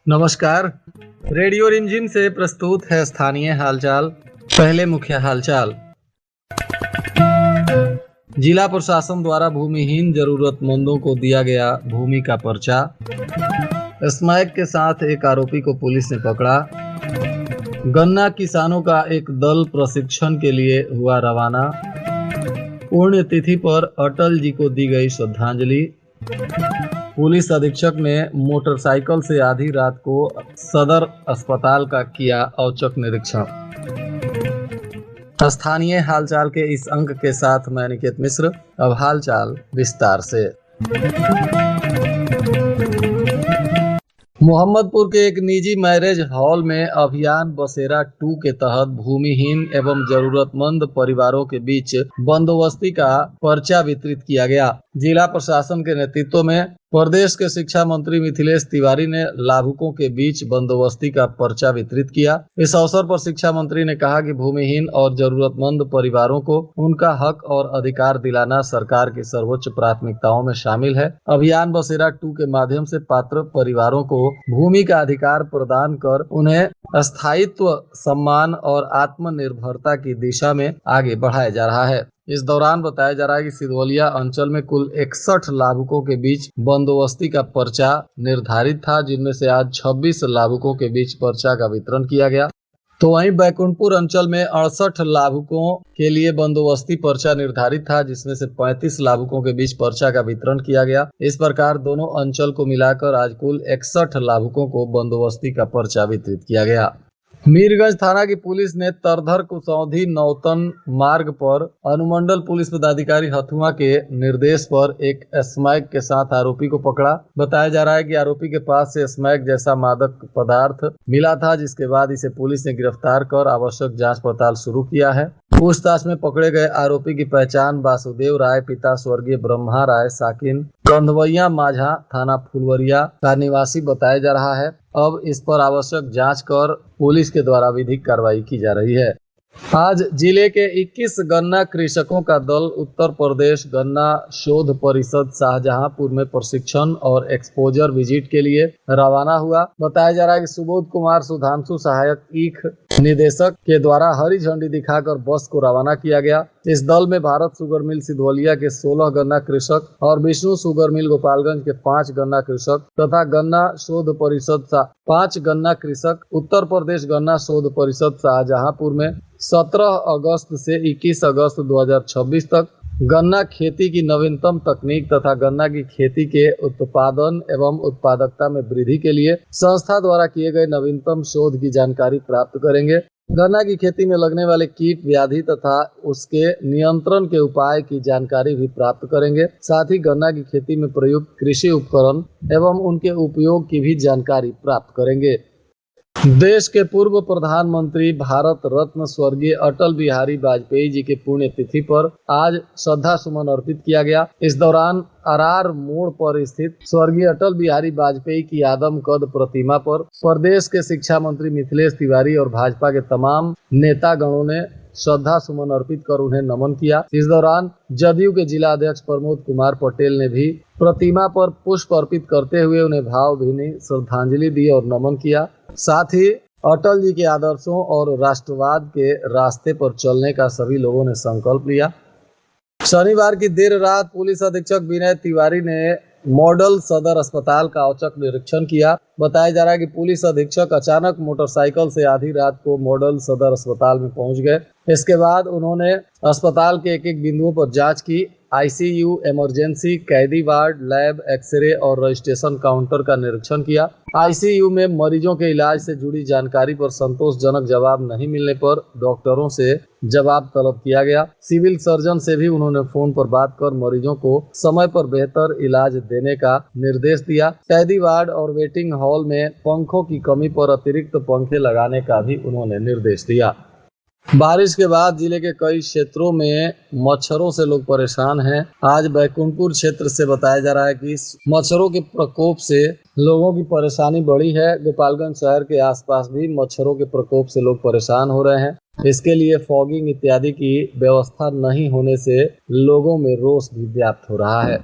नमस्कार। रेडियो रिमझिम से प्रस्तुत है स्थानीय हालचाल। पहले मुख्य हालचाल। जिला प्रशासन द्वारा भूमिहीन जरूरतमंदों को दिया गया भूमि का पर्चा। स्मैक के साथ एक आरोपी को पुलिस ने पकड़ा। गन्ना किसानों का एक दल प्रशिक्षण के लिए हुआ रवाना। पुण्यतिथि पर अटल जी को दी गई श्रद्धांजलि। पुलिस अधीक्षक ने मोटरसाइकिल से आधी रात को सदर अस्पताल का किया औचक निरीक्षण। स्थानीय हालचाल के इस अंक के साथ मैं निकेत मिश्र। अब हालचाल विस्तार से। मोहम्मदपुर के एक निजी मैरिज हॉल में अभियान बसेरा 2 के तहत भूमिहीन एवं जरूरतमंद परिवारों के बीच बंदोबस्ती का पर्चा वितरित किया गया। जिला प्रशासन के नेतृत्व में प्रदेश के शिक्षा मंत्री मिथिलेश तिवारी ने लाभुकों के बीच बंदोबस्ती का पर्चा वितरित किया। इस अवसर पर शिक्षा मंत्री ने कहा कि भूमिहीन और जरूरतमंद परिवारों को उनका हक और अधिकार दिलाना सरकार की सर्वोच्च प्राथमिकताओं में शामिल है। अभियान बसेरा 2 के माध्यम से पात्र परिवारों को भूमि का अधिकार प्रदान कर उन्हें स्थायित्व, सम्मान और आत्मनिर्भरता की दिशा में आगे बढ़ाया जा रहा है। इस दौरान बताया जा रहा है कि सिधवलिया अंचल में कुल 61 लाभुकों के बीच बंदोबस्ती का पर्चा निर्धारित था, जिनमें से आज 26 लाभुकों के बीच पर्चा का वितरण किया गया। तो वहीं बैकुंठपुर अंचल में 68 लाभुकों के लिए बंदोबस्ती पर्चा निर्धारित था, जिसमें से 35 लाभुकों के बीच पर्चा का वितरण किया गया। इस प्रकार दोनों अंचल को मिलाकर आज कुल 61 लाभुकों को बंदोबस्ती का पर्चा वितरित किया गया। मीरगंज थाना की पुलिस ने तरधर कुसौधी नौतन मार्ग पर अनुमंडल पुलिस पदाधिकारी हथुआ के निर्देश पर एक स्मैक के साथ आरोपी को पकड़ा। बताया जा रहा है कि आरोपी के पास से स्मैक जैसा मादक पदार्थ मिला था, जिसके बाद इसे पुलिस ने गिरफ्तार कर आवश्यक जांच पड़ताल शुरू किया है। पूछताछ में पकड़े गए आरोपी की पहचान वासुदेव राय पिता स्वर्गीय ब्रह्मा राय साकिन कंधवैया माझा थाना फुलवरिया का निवासी बताया जा रहा है। अब इस पर आवश्यक जांच कर पुलिस के द्वारा विधिक कार्रवाई की जा रही है। आज जिले के 21 गन्ना कृषकों का दल उत्तर प्रदेश गन्ना शोध परिषद शाहजहांपुर में प्रशिक्षण और एक्सपोजर विजिट के लिए रवाना हुआ। बताया जा रहा है कि सुबोध कुमार सुधांशु सहायक ईख निदेशक के द्वारा हरी झंडी दिखाकर बस को रवाना किया गया। इस दल में भारत शुगर मिल सिधवलिया के 16 गन्ना कृषक और विष्णु शुगर मिल गोपालगंज के 5 गन्ना कृषक तथा गन्ना शोध परिषद 5 गन्ना कृषक उत्तर प्रदेश गन्ना शोध परिषद शाहजहांपुर में 17 अगस्त से 21 अगस्त 2026 तक गन्ना खेती की नवीनतम तकनीक तथा गन्ना की खेती के उत्पादन एवं उत्पादकता में वृद्धि के लिए संस्था द्वारा किए गए नवीनतम शोध की जानकारी प्राप्त करेंगे। गन्ना की खेती में लगने वाले कीट, व्याधि तथा उसके नियंत्रण के उपाय की जानकारी भी प्राप्त करेंगे। साथ ही गन्ना की खेती में प्रयुक्त कृषि उपकरण एवं उनके उपयोग की भी जानकारी प्राप्त करेंगे। देश के पूर्व प्रधानमंत्री भारत रत्न स्वर्गीय अटल बिहारी वाजपेयी जी के पुण्यतिथि पर आज श्रद्धा सुमन अर्पित किया गया। इस दौरान अरार मोड़ पर स्थित स्वर्गीय अटल बिहारी वाजपेयी की आदम कद प्रतिमा पर प्रदेश के शिक्षा मंत्री मिथिलेश तिवारी और भाजपा के तमाम नेतागणों ने श्रद्धा सुमन अर्पित कर उन्हें नमन किया। इस दौरान जदयू के जिला अध्यक्ष प्रमोद कुमार पटेल ने भी प्रतिमा पर पुष्प अर्पित करते हुए उन्हें भावभीनी श्रद्धांजलि दी और नमन किया। साथ ही अटल जी के आदर्शों और राष्ट्रवाद के रास्ते पर चलने का सभी लोगों ने संकल्प लिया। शनिवार की देर रात पुलिस अधीक्षक विनय तिवारी ने मॉडल सदर अस्पताल का औचक निरीक्षण किया। बताया जा रहा है कि पुलिस अधीक्षक अचानक मोटरसाइकिल से आधी रात को मॉडल सदर अस्पताल में पहुंच गए। इसके बाद उन्होंने अस्पताल के एक बिंदुओं पर जांच की। आईसीयू, इमरजेंसी, कैदी वार्ड, लैब, एक्सरे और रजिस्ट्रेशन काउंटर का निरीक्षण किया। आईसीयू में मरीजों के इलाज से जुड़ी जानकारी पर संतोषजनक जवाब नहीं मिलने पर डॉक्टरों से जवाब तलब किया गया। सिविल सर्जन से भी उन्होंने फोन पर बात कर मरीजों को समय पर बेहतर इलाज देने का निर्देश दिया। कैदी वार्ड और वेटिंग हॉल में पंखों की कमी पर अतिरिक्त पंखे लगाने का भी उन्होंने निर्देश दिया। बारिश के बाद जिले के कई क्षेत्रों में मच्छरों से लोग परेशान हैं। आज बैकुंठपुर क्षेत्र से बताया जा रहा है कि इस मच्छरों के प्रकोप से लोगों की परेशानी बढ़ी है। गोपालगंज शहर के आसपास भी मच्छरों के प्रकोप से लोग परेशान हो रहे हैं। इसके लिए फॉगिंग इत्यादि की व्यवस्था नहीं होने से लोगों में रोष भी व्याप्त हो रहा है।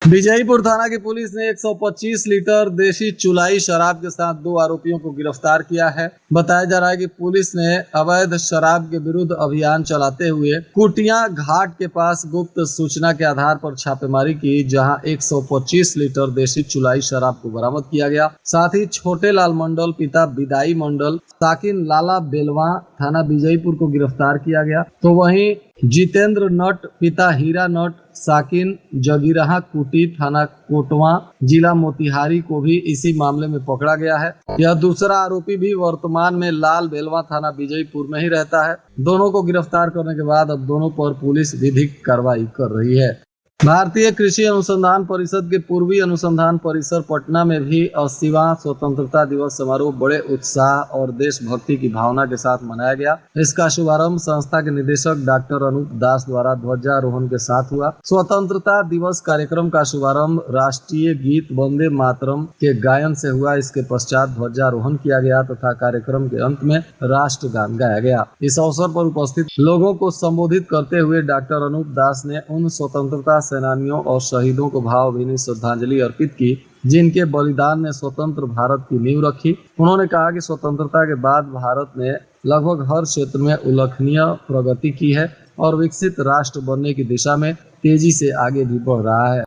विजयपुर थाना की पुलिस ने 125 लीटर देशी चुलाई शराब के साथ 2 आरोपियों को गिरफ्तार किया है। बताया जा रहा है कि पुलिस ने अवैध शराब के विरुद्ध अभियान चलाते हुए कुटिया घाट के पास गुप्त सूचना के आधार पर छापेमारी की, जहां 125 लीटर देशी चुलाई शराब को बरामद किया गया। साथ ही छोटे लाल मंडल पिता विदाई मंडल साकिन लाला बेलवा थाना विजयपुर को गिरफ्तार किया गया। तो वहीं जितेंद्र नट पिता हीरा नट साकिन जगीरहा कुटी थाना कोटवा जिला मोतिहारी को भी इसी मामले में पकड़ा गया है। यह दूसरा आरोपी भी वर्तमान में लाल बेलवा थाना विजयपुर में ही रहता है। दोनों को गिरफ्तार करने के बाद अब दोनों पर पुलिस विधिक कार्रवाई कर रही है। भारतीय कृषि अनुसंधान परिषद के पूर्वी अनुसंधान परिसर पटना में भी 80वां स्वतंत्रता दिवस समारोह बड़े उत्साह और देशभक्ति की भावना के साथ मनाया गया। इसका शुभारंभ संस्था के निदेशक डॉक्टर अनूप दास द्वारा ध्वजारोहण के साथ हुआ। स्वतंत्रता दिवस कार्यक्रम का शुभारंभ राष्ट्रीय गीत वंदे मातरम के गायन से हुआ। इसके पश्चात ध्वजारोहण किया गया तथा कार्यक्रम के अंत में राष्ट्रगान गाया गया। इस अवसर पर उपस्थित लोगों को संबोधित करते हुए डॉक्टर अनूप दास ने उन स्वतंत्रता सेनानियों और शहीदों को भावभीनी श्रद्धांजलि अर्पित की, जिनके बलिदान ने स्वतंत्र भारत की नींव रखी। उन्होंने कहा कि स्वतंत्रता के बाद भारत ने लगभग हर क्षेत्र में उल्लेखनीय प्रगति की है और विकसित राष्ट्र बनने की दिशा में तेजी से आगे भी बढ़ रहा है।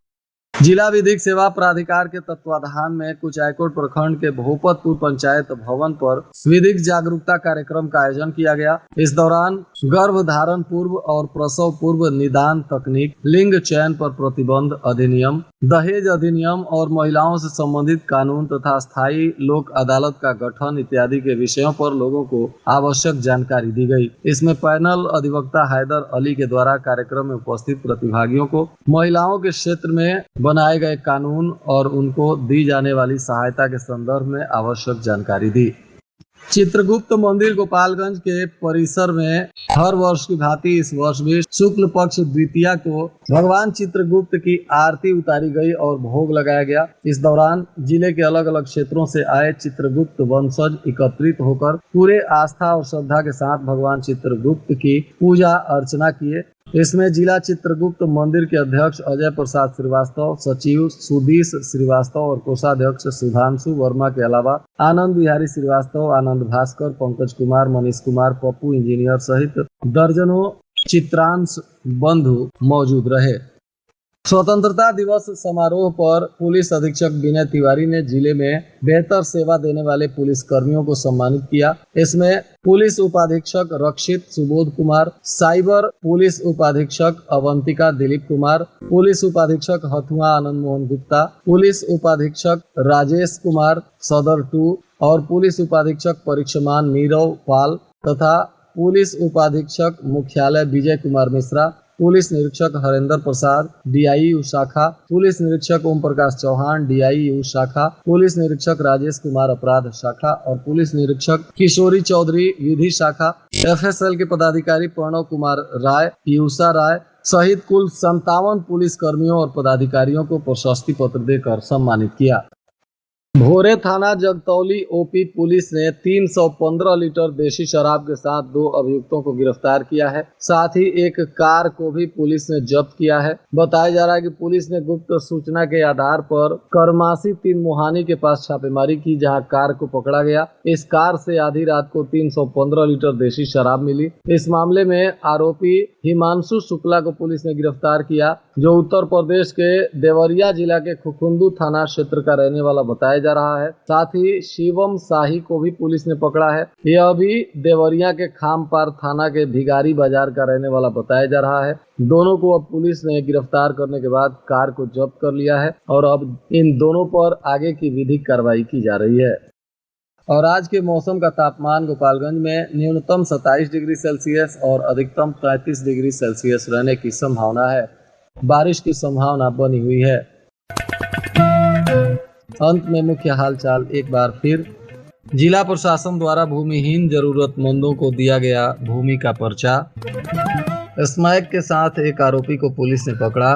जिला विधिक सेवा प्राधिकार के तत्वाधान में कुचायकोट प्रखंड के भोपतपुर पंचायत भवन पर विधिक जागरूकता कार्यक्रम का आयोजन किया गया। इस दौरान गर्भधारण पूर्व और प्रसव पूर्व निदान तकनीक, लिंग चयन पर प्रतिबंध अधिनियम, दहेज अधिनियम और महिलाओं से संबंधित कानून तथा स्थायी लोक अदालत का गठन इत्यादि के विषयों पर लोगों को आवश्यक जानकारी दी गई। इसमें पैनल अधिवक्ता हैदर अली के द्वारा कार्यक्रम में उपस्थित प्रतिभागियों को महिलाओं के क्षेत्र में बनाए गए कानून और उनको दी जाने वाली सहायता के संदर्भ में आवश्यक जानकारी दी। चित्रगुप्त मंदिर गोपालगंज के परिसर में हर वर्ष की भांति इस वर्ष भी शुक्ल पक्ष द्वितीया को भगवान चित्रगुप्त की आरती उतारी गई और भोग लगाया गया। इस दौरान जिले के अलग अलग क्षेत्रों से आए चित्रगुप्त वंशज एकत्रित होकर पूरे आस्था और श्रद्धा के साथ भगवान चित्रगुप्त की पूजा अर्चना किए। इसमें जिला चित्रगुप्त मंदिर के अध्यक्ष अजय प्रसाद श्रीवास्तव, सचिव सुधीश श्रीवास्तव और कोषाध्यक्ष सुधांशु वर्मा के अलावा आनंद बिहारी श्रीवास्तव, आनंद भास्कर, पंकज कुमार, मनीष कुमार, पप्पू इंजीनियर सहित दर्जनों चित्रांश बंधु मौजूद रहे। स्वतंत्रता दिवस समारोह पर पुलिस अधीक्षक विनय तिवारी ने जिले में बेहतर सेवा देने वाले पुलिस कर्मियों को सम्मानित किया। इसमें पुलिस उपाधीक्षक रक्षित सुबोध कुमार, साइबर पुलिस उपाधीक्षक अवंतिका दिलीप कुमार, पुलिस उपाधीक्षक हथुआ आनंद मोहन गुप्ता, पुलिस उपाधीक्षक राजेश कुमार सदर 2 और पुलिस उपाधीक्षक परीक्षमान नीरव पाल तथा पुलिस उपाधीक्षक मुख्यालय विजय कुमार मिश्रा, पुलिस निरीक्षक हरेंद्र प्रसाद DIU शाखा, पुलिस निरीक्षक ओम प्रकाश चौहान DIU शाखा, पुलिस निरीक्षक राजेश कुमार अपराध शाखा और पुलिस निरीक्षक किशोरी चौधरी विधि शाखा, FSL के पदाधिकारी प्रणव कुमार राय, पीयूषा राय सहित कुल 57 पुलिस कर्मियों और पदाधिकारियों को प्रशस्ति पत्र देकर सम्मानित किया। भोरे थाना जगतौली OP पुलिस ने 315 लीटर देशी शराब के साथ 2 अभियुक्तों को गिरफ्तार किया है। साथ ही एक कार को भी पुलिस ने जब्त किया है। बताया जा रहा है कि पुलिस ने गुप्त सूचना के आधार पर करमासी 3 मोहानी के पास छापेमारी की, जहां कार को पकड़ा गया। इस कार से आधी रात को 315 लीटर देशी शराब मिली। इस मामले में आरोपी हिमांशु शुक्ला को पुलिस ने गिरफ्तार किया, जो उत्तर प्रदेश के देवरिया जिला के खुखुंदू थाना क्षेत्र का रहने वाला बताया जा रहा है। साथ ही शिवम शाही को भी पुलिस ने पकड़ा है। यह भी देवरिया के खामपार थाना के भिगारी बाजार का रहने वाला बताया जा रहा है। दोनों को अब पुलिस ने गिरफ्तार करने के बाद कार को जब्त कर लिया है और अब इन दोनों पर आगे की विधिक कार्रवाई की जा रही है। और आज के मौसम का तापमान गोपालगंज में न्यूनतम 27 डिग्री सेल्सियस और अधिकतम 33 डिग्री सेल्सियस रहने की संभावना है। बारिश की संभावना बनी हुई है। अंत में मुख्य हालचाल एक बार फिर। जिला प्रशासन द्वारा भूमिहीन जरूरतमंदों को दिया गया भूमि का पर्चा। स्मैक के साथ एक आरोपी को पुलिस ने पकड़ा।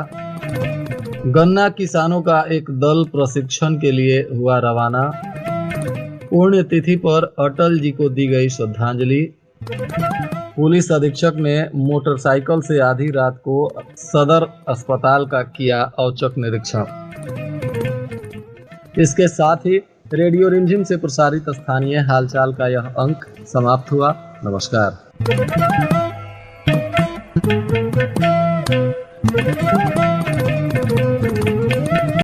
गन्ना किसानों का एक दल प्रशिक्षण के लिए हुआ रवाना। पुण्यतिथि पर अटल जी को दी गई श्रद्धांजलि। पुलिस अधीक्षक ने मोटरसाइकिल से आधी रात को सदर अस्पताल का किया औचक निरीक्षण। इसके साथ ही रेडियो रिमझिम से प्रसारित स्थानीय हालचाल का यह अंक समाप्त हुआ। नमस्कार।